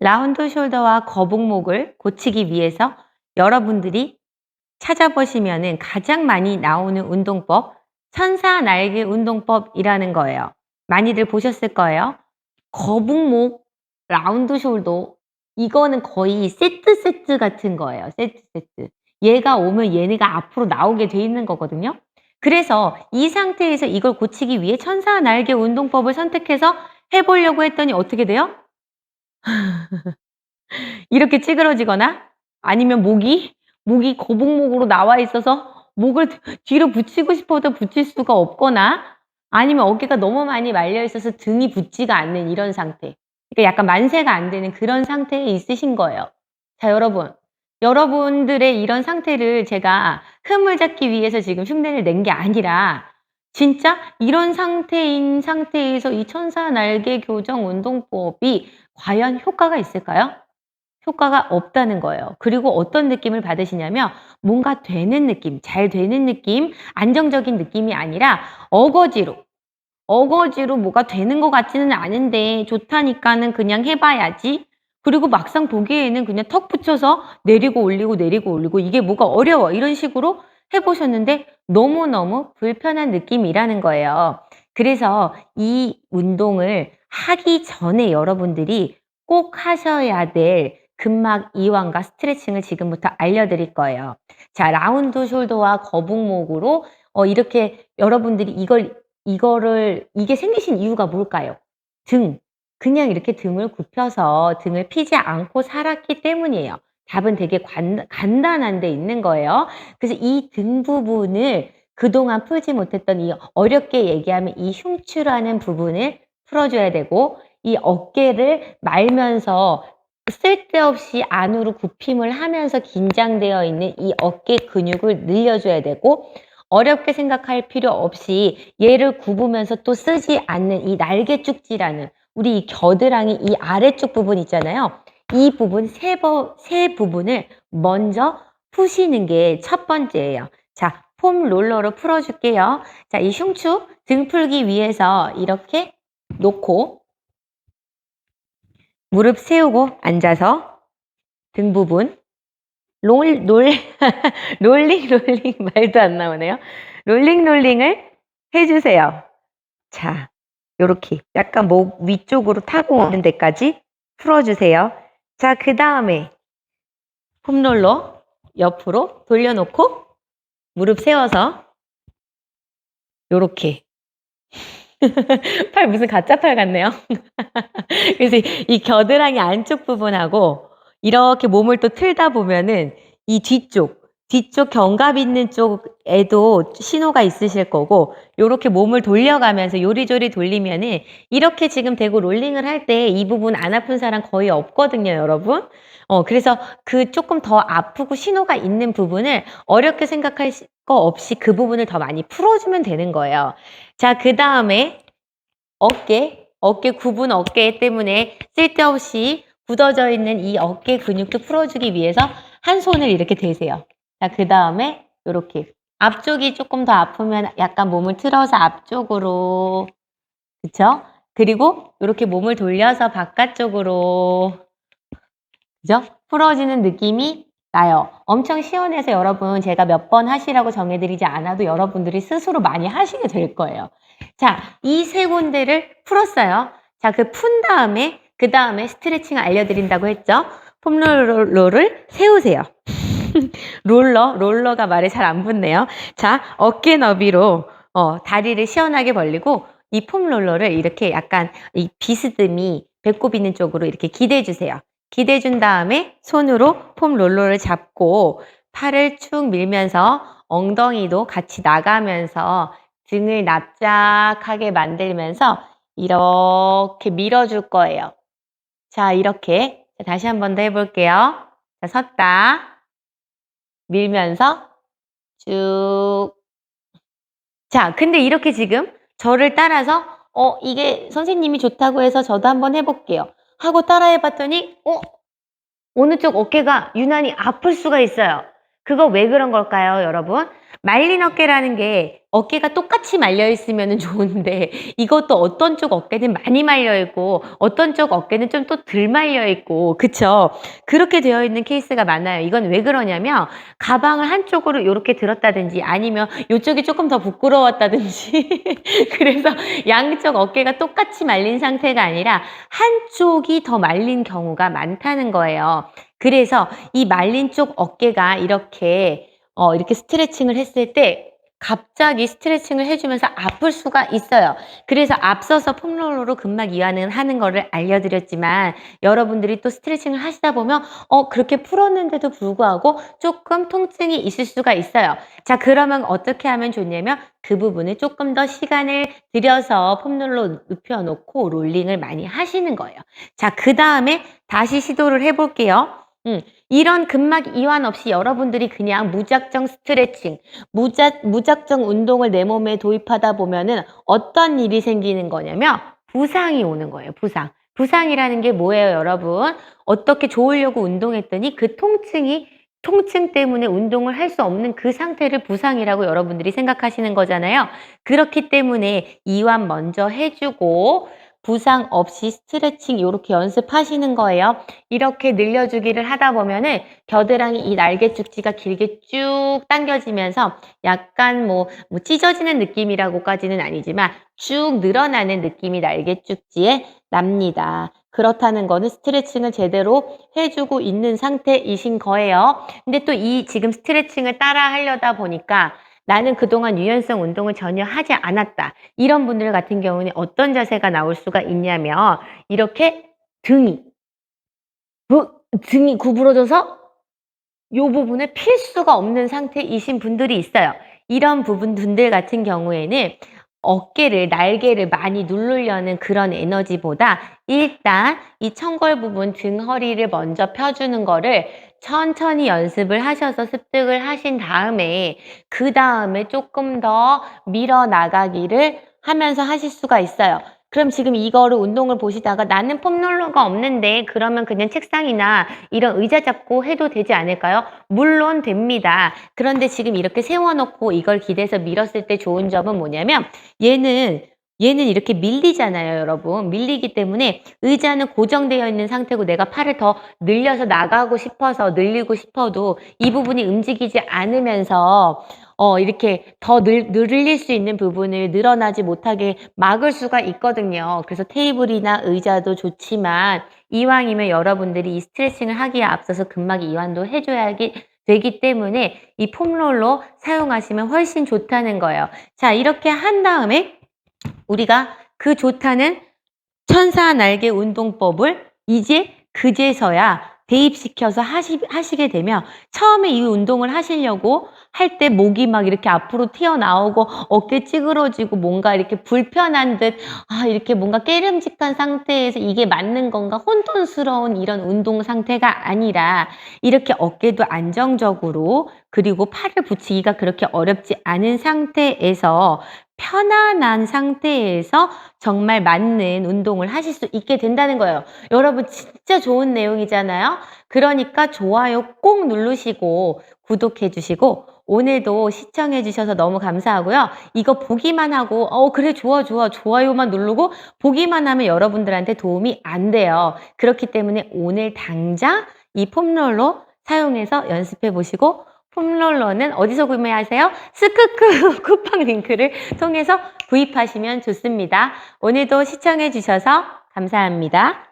라운드 숄더와 거북목을 고치기 위해서 여러분들이 찾아보시면은 가장 많이 나오는 운동법, 천사 날개 운동법이라는 거예요. 많이들 보셨을 거예요. 거북목, 라운드 숄더, 이거는 거의 세트 같은 거예요. 세트. 얘가 오면 얘네가 앞으로 나오게 돼 있는 거거든요. 그래서 이 상태에서 이걸 고치기 위해 천사 날개 운동법을 선택해서 해 보려고 했더니 어떻게 돼요? 이렇게 찌그러지거나 아니면 목이 거북목으로 나와 있어서 목을 뒤로 붙이고 싶어도 붙일 수가 없거나 아니면 어깨가 너무 많이 말려 있어서 등이 붙지가 않는 이런 상태. 그러니까 약간 만세가 안 되는 그런 상태에 있으신 거예요. 자, 여러분들의 이런 상태를 제가 흠을 잡기 위해서 지금 흉내를 낸 게 아니라 진짜 이런 상태인 상태에서 이 천사 날개 교정 운동법이 과연 효과가 있을까요? 효과가 없다는 거예요. 그리고 어떤 느낌을 받으시냐면 뭔가 되는 느낌, 잘 되는 느낌, 안정적인 느낌이 아니라 어거지로 뭐가 되는 것 같지는 않은데 좋다니까는 그냥 해 봐야지. 그리고 막상 보기에는 그냥 턱 붙여서 내리고 올리고 이게 뭐가 어려워. 이런 식으로 해 보셨는데 너무너무 불편한 느낌이라는 거예요. 그래서 이 운동을 하기 전에 여러분들이 꼭 하셔야 될 근막 이완과 스트레칭을 지금부터 알려드릴 거예요. 자, 라운드 숄더와 거북목으로 이렇게 여러분들이 이게 생기신 이유가 뭘까요? 등. 그냥 이렇게 등을 굽혀서 등을 피지 않고 살았기 때문이에요. 답은 되게 간단한 데 있는 거예요. 그래서 이 등 부분을 그동안 풀지 못했던 이 어렵게 얘기하면 이 흉추라는 부분을 풀어줘야 되고 이 어깨를 말면서 쓸데없이 안으로 굽힘을 하면서 긴장되어 있는 이 어깨 근육을 늘려줘야 되고 어렵게 생각할 필요 없이 얘를 굽으면서 또 쓰지 않는 이 날개 쭉지라는 우리 이 겨드랑이 이 아래쪽 부분 있잖아요. 이 부분 세 부분을 먼저 푸시는 게 첫 번째예요. 자, 폼 롤러로 풀어줄게요. 자, 이 흉추 등 풀기 위해서 이렇게 놓고 무릎 세우고 앉아서 등 부분 롤 롤링 말도 안 나오네요. 롤링을 해 주세요. 자, 요렇게 약간 목 위쪽으로 타고 오는 데까지 풀어 주세요. 자, 그다음에 폼롤러 옆으로 돌려 놓고 무릎 세워서 요렇게 팔 무슨 가짜 팔 같네요. 그래서 이 겨드랑이 안쪽 부분하고 이렇게 몸을 또 틀다 보면은 이 뒤쪽 견갑 있는 쪽에도 신호가 있으실 거고 요렇게 몸을 돌려가면서 요리조리 돌리면은 이렇게 지금 대고 롤링을 할 때 이 부분 안 아픈 사람 거의 없거든요, 여러분. 그래서 그 쪼끔 더 아프고 신호가 있는 부분을 어렵게 생각할 거 없이 그 부분을 더 많이 풀어주면 되는 거예요. 자, 그다음에 어깨 굽은 어깨 때문에 쓸데없이 굳어져 있는 이 어깨 근육도 풀어주기 위해서 한 손을 이렇게 대세요. 자, 그다음에 요렇게 앞쪽이 조금 더 아프면 약간 몸을 틀어서 앞쪽으로 그쵸? 그리고 요렇게 몸을 돌려서 바깥쪽으로 그죠? 풀어지는 느낌이 나요. 엄청 시원해서 여러분 제가 몇 번 하시라고 정해드리지 않아도 여러분들이 스스로 많이 하시게 될 거예요. 자, 이 세 군데를 풀었어요. 자, 그 다음에 스트레칭을 알려드린다고 했죠? 폼롤러를 세우세요. 롤러가 말에 잘 안 붙네요. 자, 어깨 너비로 다리를 시원하게 벌리고 이 폼롤러를 이렇게 약간 이 비스듬히 배꼽 있는 쪽으로 이렇게 기대해 주세요. 기대해 준 다음에 손으로 폼롤러를 잡고 팔을 축 밀면서 엉덩이도 같이 나가면서 등을 납작하게 만들면서 이렇게 밀어줄 거예요. 자, 이렇게 다시 한 번 더 해볼게요. 자, 섰다. 밀면서 쭉. 자, 근데 이렇게 지금 저를 따라서 이게 선생님이 좋다고 해서 저도 한번 해볼게요. 하고 따라해 봤더니 어느 쪽 어깨가 유난히 아플 수가 있어요. 그거 왜 그런 걸까요, 여러분? 말린 어깨라는 게 어깨가 똑같이 말려 있으면 좋은데 이것도 어떤 쪽 어깨는 많이 말려 있고 어떤 쪽 어깨는 좀 또 덜 말려 있고 그쵸? 그렇게 되어 있는 케이스가 많아요. 이건 왜 그러냐면 가방을 한쪽으로 요렇게 들었다든지 아니면 요쪽이 조금 더 부끄러웠다든지 그래서 양쪽 어깨가 똑같이 말린 상태가 아니라 한쪽이 더 말린 경우가 많다는 거예요. 그래서 이 말린 쪽 어깨가 이렇게 스트레칭을 했을 때 갑자기 스트레칭을 해주면서 아플 수가 있어요. 그래서 앞서서 폼롤러로 근막 이완을 하는 거를 알려드렸지만 여러분들이 또 스트레칭을 하시다 보면 그렇게 풀었는데도 불구하고 조금 통증이 있을 수가 있어요. 자, 그러면 어떻게 하면 좋냐면 그 부분을 조금 더 시간을 들여서 폼롤러 눕혀놓고 롤링을 많이 하시는 거예요. 자, 그 다음에 다시 시도를 해볼게요. 이런 근막 이완 없이 여러분들이 그냥 무작정 스트레칭, 무작정 운동을 내 몸에 도입하다 보면은 어떤 일이 생기는 거냐면 부상이 오는 거예요, 부상. 부상이라는 게 뭐예요, 여러분? 어떻게 좋으려고 운동했더니 그 통증 때문에 운동을 할 수 없는 그 상태를 부상이라고 여러분들이 생각하시는 거잖아요. 그렇기 때문에 이완 먼저 해주고 부상 없이 스트레칭 이렇게 연습하시는 거예요. 이렇게 늘려주기를 하다 보면은 겨드랑이 이 날개 축지가 길게 쭉 당겨지면서 약간 뭐 찢어지는 느낌이라고까지는 아니지만 쭉 늘어나는 느낌이 날개 축지에 납니다. 그렇다는 거는 스트레칭을 제대로 해주고 있는 상태이신 거예요. 근데 또 이 지금 스트레칭을 따라 하려다 보니까 나는 그동안 유연성 운동을 전혀 하지 않았다. 이런 분들 같은 경우는 어떤 자세가 나올 수가 있냐면 이렇게 등이 구부러져서 이 부분을 필 수가 없는 상태이신 분들이 있어요. 이런 분들 같은 경우에는 어깨를, 날개를 많이 누르려는 그런 에너지보다 일단 이 청골 부분 등 허리를 먼저 펴주는 거를 천천히 연습을 하셔서 습득을 하신 다음에 그 다음에 조금 더 밀어나가기를 하면서 하실 수가 있어요. 그럼 지금 이거를 운동을 보시다가 나는 폼롤러가 없는데 그러면 그냥 책상이나 이런 의자 잡고 해도 되지 않을까요? 물론 됩니다. 그런데 지금 이렇게 세워놓고 이걸 기대서 밀었을 때 좋은 점은 뭐냐면 얘는 이렇게 밀리잖아요, 여러분. 밀리기 때문에 의자는 고정되어 있는 상태고 내가 팔을 더 늘려서 나가고 싶어서 늘리고 싶어도 이 부분이 움직이지 않으면서 이렇게 더 늘릴 수 있는 부분을 늘어나지 못하게 막을 수가 있거든요. 그래서 테이블이나 의자도 좋지만 이왕이면 여러분들이 이 스트레칭을 하기에 앞서서 근막 이완도 해줘야 되기 때문에 이 폼롤러 사용하시면 훨씬 좋다는 거예요. 자, 이렇게 한 다음에 우리가 그 좋다는 천사 날개 운동법을 이제 그제서야 대입시켜서 하시게 되면 처음에 이 운동을 하시려고 할 때 목이 막 이렇게 앞으로 튀어나오고 어깨 찌그러지고 뭔가 이렇게 불편한 듯 이렇게 뭔가 깨름직한 상태에서 이게 맞는 건가 혼돈스러운 이런 운동 상태가 아니라 이렇게 어깨도 안정적으로 그리고 팔을 붙이기가 그렇게 어렵지 않은 상태에서 편안한 상태에서 정말 맞는 운동을 하실 수 있게 된다는 거예요. 여러분 진짜 좋은 내용이잖아요. 그러니까 좋아요 꼭 누르시고 구독해 주시고 오늘도 시청해 주셔서 너무 감사하고요. 이거 보기만 하고 그래 좋아 좋아요만 누르고 보기만 하면 여러분들한테 도움이 안 돼요. 그렇기 때문에 오늘 당장 이 폼롤러 사용해서 연습해 보시고 폼롤러는 어디서 구매하세요? 스크크 쿠팡 링크를 통해서 구입하시면 좋습니다. 오늘도 시청해 주셔서 감사합니다.